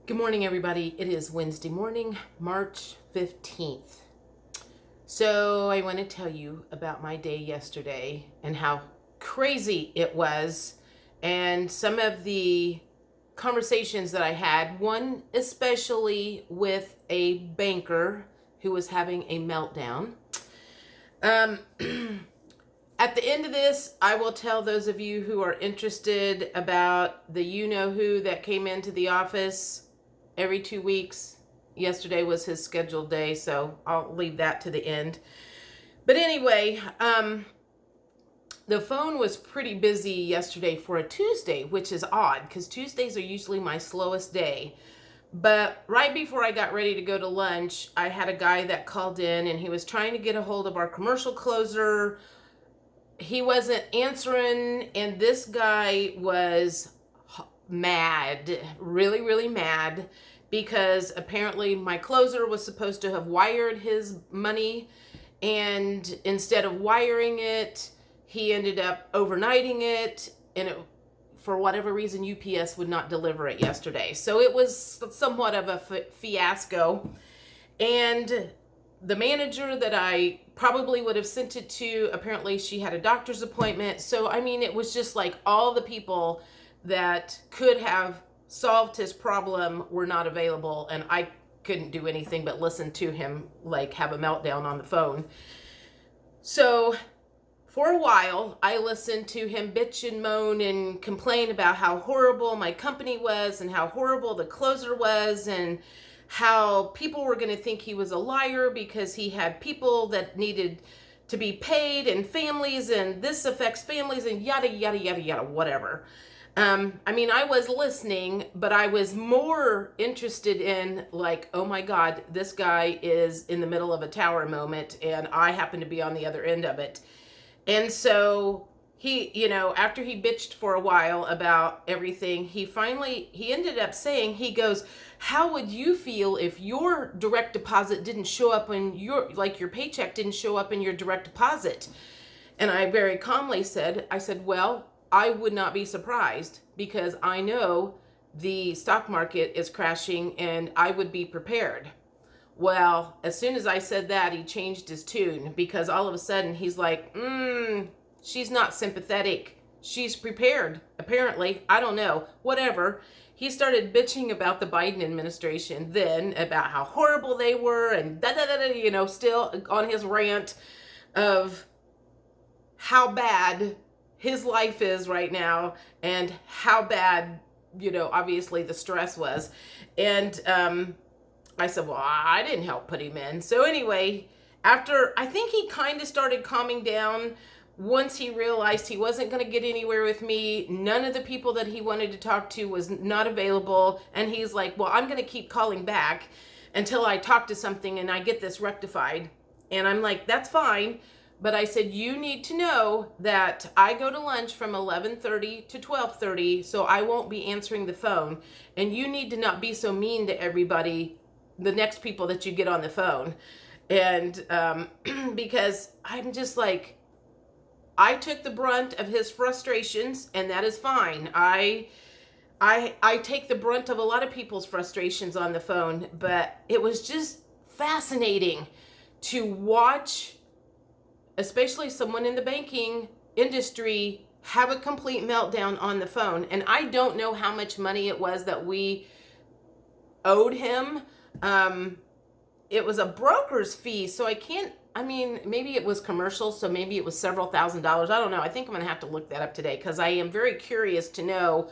Good morning, everybody. It is Wednesday morning, March 15th. So I want to tell you about my day yesterday and how crazy it was and some of the conversations that I had, one especially with a banker who was having a meltdown. At the end of this, I will tell those of you who are interested about the you-know-who that came into the office every 2 weeks. Yesterday was his scheduled day, so I'll leave that to the end. But anyway, the phone was pretty busy yesterday for a Tuesday, which is odd because Tuesdays are usually my slowest day. But right before I got ready to go to lunch, I had a guy that called in and he was trying to get a hold of our commercial closer. He wasn't answering, and this guy was mad, really, really mad, because apparently my closer was supposed to have wired his money, and instead of wiring it, he ended up overnighting it, and for whatever reason, UPS would not deliver it yesterday. So it was somewhat of a fiasco, and the manager that I probably would have sent it to, apparently she had a doctor's appointment. So, I mean, it was just like all the people that could have solved his problem were not available, and I couldn't do anything but listen to him like have a meltdown on the phone. So for a while I listened to him bitch and moan and complain about how horrible my company was and how horrible the closer was and how people were going to think he was a liar because he had people that needed to be paid and families, and this affects families and yada yada yada yada, whatever. I mean, I was listening, but I was more interested in like, oh my God, this guy is in the middle of a tower moment and I happen to be on the other end of it. And so he, after he bitched for a while about everything, he ended up saying, he goes, how would you feel if your direct deposit didn't show up in your paycheck didn't show up in your direct deposit? And I very calmly said, well, I would not be surprised because I know the stock market is crashing and I would be prepared. Well, as soon as I said that, he changed his tune because all of a sudden he's like, she's not sympathetic. She's prepared, apparently. I don't know. Whatever. He started bitching about the Biden administration, then about how horrible they were and still on his rant of how bad his life is right now and how bad, obviously the stress was. And I said, well, I didn't help put him in. So anyway, after, I think he kind of started calming down once he realized he wasn't going to get anywhere with me. None of the people that he wanted to talk to was not available. And he's like, well, I'm going to keep calling back until I talk to something and I get this rectified. And I'm like, that's fine. But I said, you need to know that I go to lunch from 11:30 to 12:30, so I won't be answering the phone. And you need to not be so mean to everybody, the next people that you get on the phone. And because I'm just like, I took the brunt of his frustrations, and that is fine. I take the brunt of a lot of people's frustrations on the phone, but it was just fascinating to watch, especially someone in the banking industry, have a complete meltdown on the phone. And I don't know how much money it was that we owed him. It was a broker's fee, so maybe it was commercial, so maybe it was several $1,000s. I don't know. I think I'm going to have to look that up today because I am very curious to know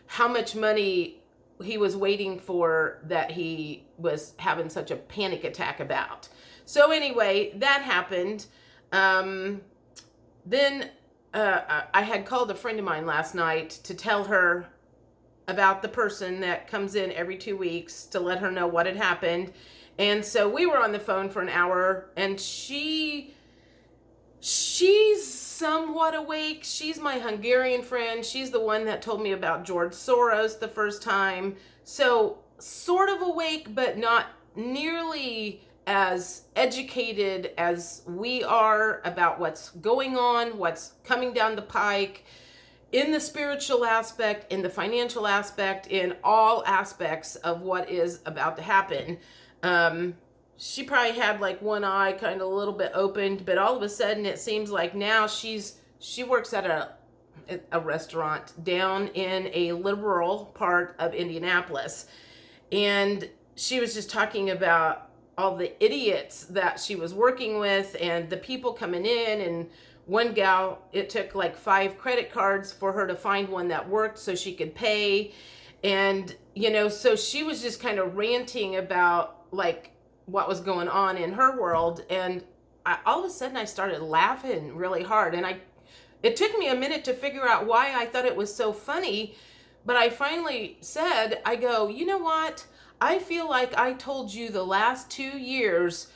how much money he was waiting for that he was having such a panic attack about. So anyway, that happened. Then I had called a friend of mine last night to tell her about the person that comes in every 2 weeks to let her know what had happened. And so we were on the phone for an hour, and she's somewhat awake. She's my Hungarian friend. She's the one that told me about George Soros the first time. So sort of awake, but not nearly as educated as we are about what's going on, what's coming down the pike. in the spiritual aspect, in the financial aspect, in all aspects of what is about to happen. She probably had like one eye kind of a little bit opened, but all of a sudden it seems like now she works at a restaurant down in a liberal part of Indianapolis. And she was just talking about all the idiots that she was working with and the people coming in. And one gal, it took like 5 credit cards for her to find one that worked so she could pay. And, so she was just kind of ranting about like what was going on in her world. And all of a sudden I started laughing really hard. And it took me a minute to figure out why I thought it was so funny. But I finally said, I go, you know what? I feel like I told you the last 2 years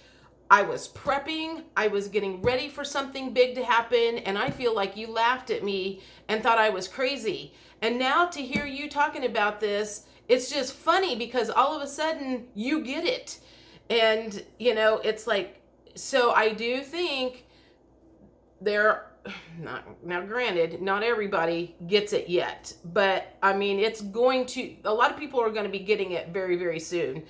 I was prepping, I was getting ready for something big to happen, and I feel like you laughed at me and thought I was crazy. And now to hear you talking about this, it's just funny because all of a sudden you get it. And, it's like, so I do think now granted, not everybody gets it yet, but I mean, a lot of people are going to be getting it very, very soon.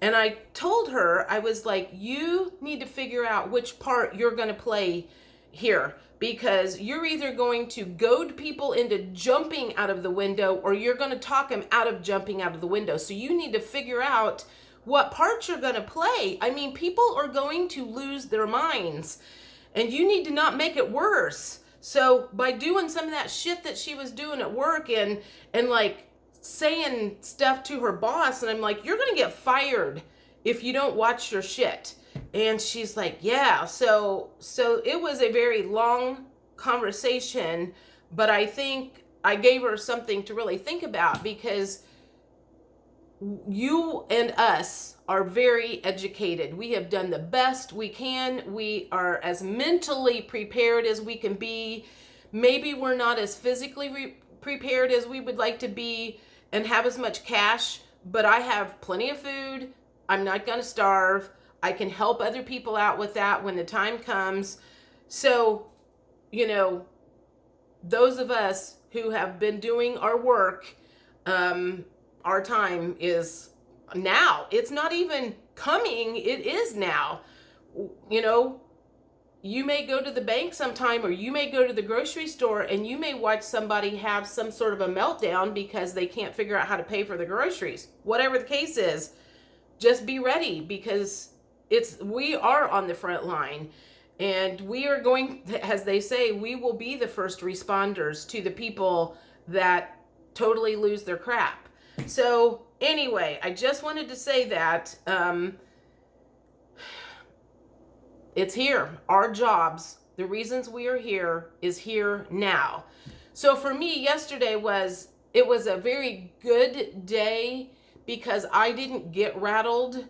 And I told her, I was like, you need to figure out which part you're going to play here, because you're either going to goad people into jumping out of the window or you're going to talk them out of jumping out of the window. So you need to figure out what part you're going to play. I mean, people are going to lose their minds. And you need to not make it worse. So by doing some of that shit that she was doing at work and like saying stuff to her boss, and I'm like, you're going to get fired if you don't watch your shit. And she's like, yeah. So it was a very long conversation, but I think I gave her something to really think about, because you and us are very educated. We have done the best we can. We are as mentally prepared as we can be. Maybe we're not as physically prepared as we would like to be and have as much cash, but I have plenty of food. I'm not going to starve. I can help other people out with that when the time comes. So, those of us who have been doing our work, our time is now. It's not even coming. It is now. You may go to the bank sometime, or you may go to the grocery store and you may watch somebody have some sort of a meltdown because they can't figure out how to pay for the groceries. Whatever the case is, just be ready, because we are on the front line, and we are going, as they say, we will be the first responders to the people that totally lose their crap. So anyway, I just wanted to say that it's here. Our jobs, the reasons we are here, is here now. So for me, yesterday it was a very good day because I didn't get rattled.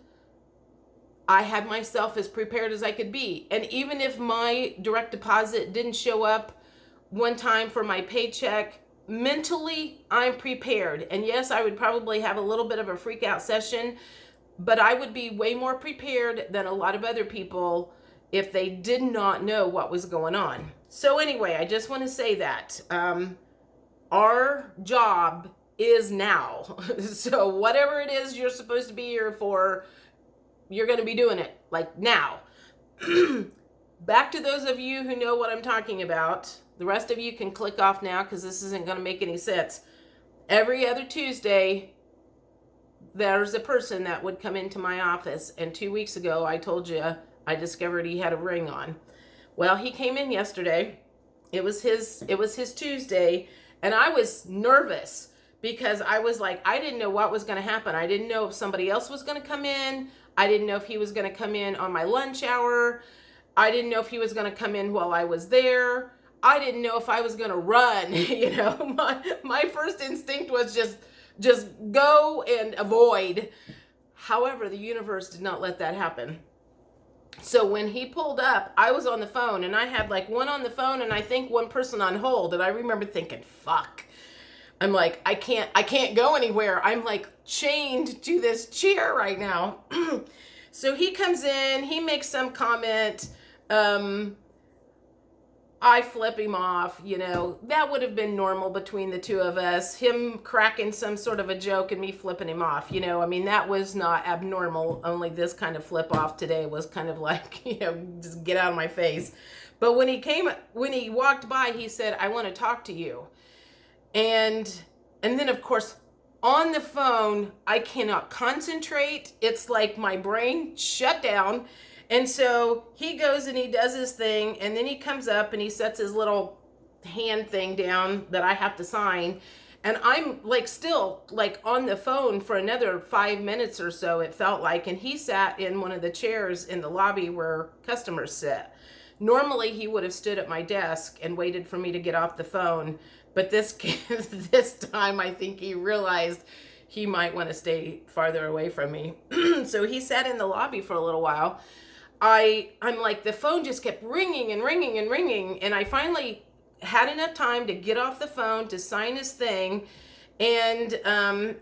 I had myself as prepared as I could be. And even if my direct deposit didn't show up one time for my paycheck, mentally, I'm prepared. And yes, I would probably have a little bit of a freak out session, but I would be way more prepared than a lot of other people if they did not know what was going on. So anyway, I just want to say that our job is now. So whatever it is you're supposed to be here for, you're going to be doing it like now. Back to those of you who know what I'm talking about. The rest of you can click off now because this isn't going to make any sense. Every other Tuesday, there's a person that would come into my office. And 2 weeks ago, I told you I discovered he had a ring on. Well, he came in yesterday. It was his Tuesday. And I was nervous because I was like, I didn't know what was going to happen. I didn't know if somebody else was going to come in. I didn't know if he was going to come in on my lunch hour. I didn't know if he was going to come in while I was there. I didn't know if I was going to run. My first instinct was just go and avoid. However, the universe did not let that happen. So when he pulled up, I was on the phone, and I had like one on the phone and I think one person on hold. And I remember thinking, fuck. I'm like, I can't go anywhere. I'm like chained to this chair right now. So he comes in, he makes some comment. I flip him off, you know, that would have been normal between the two of us, him cracking some sort of a joke and me flipping him off, you know, I mean, that was not abnormal, only this kind of flip off today was kind of like, you know, just get out of my face. But when he walked by, he said, I want to talk to you. And then of course, on the phone, I cannot concentrate. It's like my brain shut down. And so he goes and he does his thing, and then he comes up and he sets his little hand thing down that I have to sign. And I'm like still like on the phone for another 5 minutes or so, it felt like. And he sat in one of the chairs in the lobby where customers sit. Normally he would have stood at my desk and waited for me to get off the phone. But this time I think he realized he might want to stay farther away from me. So he sat in the lobby for a little while. I'm like, the phone just kept ringing and ringing and ringing. And I finally had enough time to get off the phone to sign his thing. And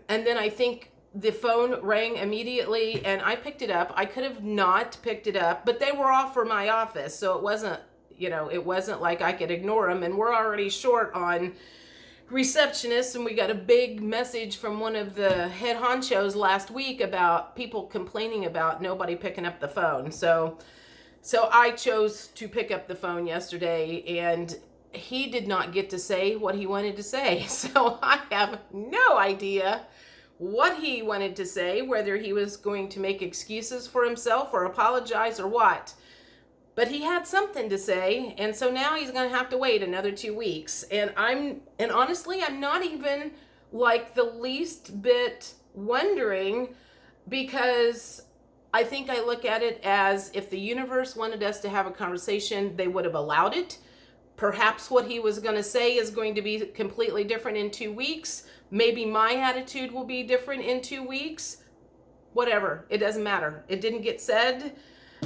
then I think the phone rang immediately and I picked it up. I could have not picked it up, but they were all for my office. So it wasn't, you know, it wasn't like I could ignore them. And we're already short on receptionists, and we got a big message from one of the head honchos last week about people complaining about nobody picking up the phone. So I chose to pick up the phone yesterday, and he did not get to say what he wanted to say. So I have no idea what he wanted to say, whether he was going to make excuses for himself or apologize or what. But he had something to say, and so now he's going to have to wait another 2 weeks. And honestly, I'm not even like the least bit wondering, because I think I look at it as if the universe wanted us to have a conversation, they would have allowed it. Perhaps what he was going to say is going to be completely different in 2 weeks. Maybe my attitude will be different in 2 weeks. Whatever. It doesn't matter. It didn't get said.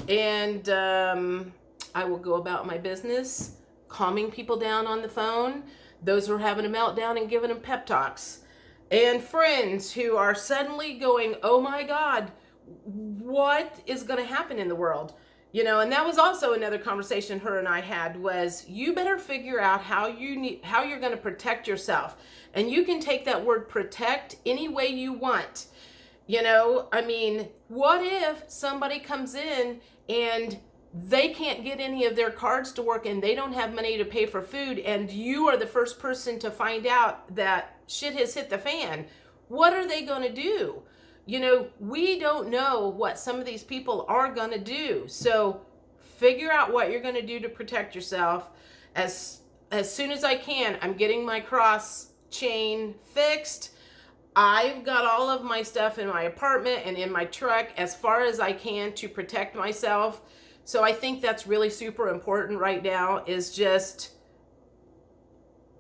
And I will go about my business, calming people down on the phone, those who are having a meltdown and giving them pep talks, and friends who are suddenly going, oh my God, what is going to happen in the world? You know, and that was also another conversation her and I had, was you better figure out how you're going to protect yourself. And you can take that word protect any way you want. You know, I mean, what if somebody comes in and they can't get any of their cards to work and they don't have money to pay for food, and you are the first person to find out that shit has hit the fan? What are they going to do? You know, we don't know what some of these people are going to do. So figure out what you're going to do to protect yourself. As soon as I can, I'm getting my cross chain fixed. I've got all of my stuff in my apartment and in my truck as far as I can to protect myself. So I think that's really super important right now, is just,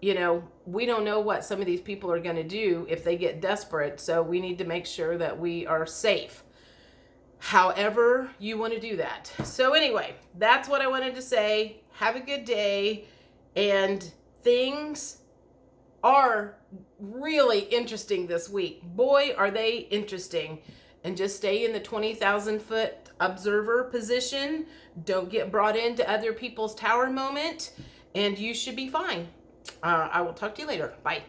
you know, we don't know what some of these people are going to do if they get desperate. So we need to make sure that we are safe, however you want to do that. So anyway, that's what I wanted to say. Have a good day. And things are really interesting this week. Boy, are they interesting. And just stay in the 20,000 foot observer position. Don't get brought into other people's tower moment, and you should be fine. I will talk to you later. Bye.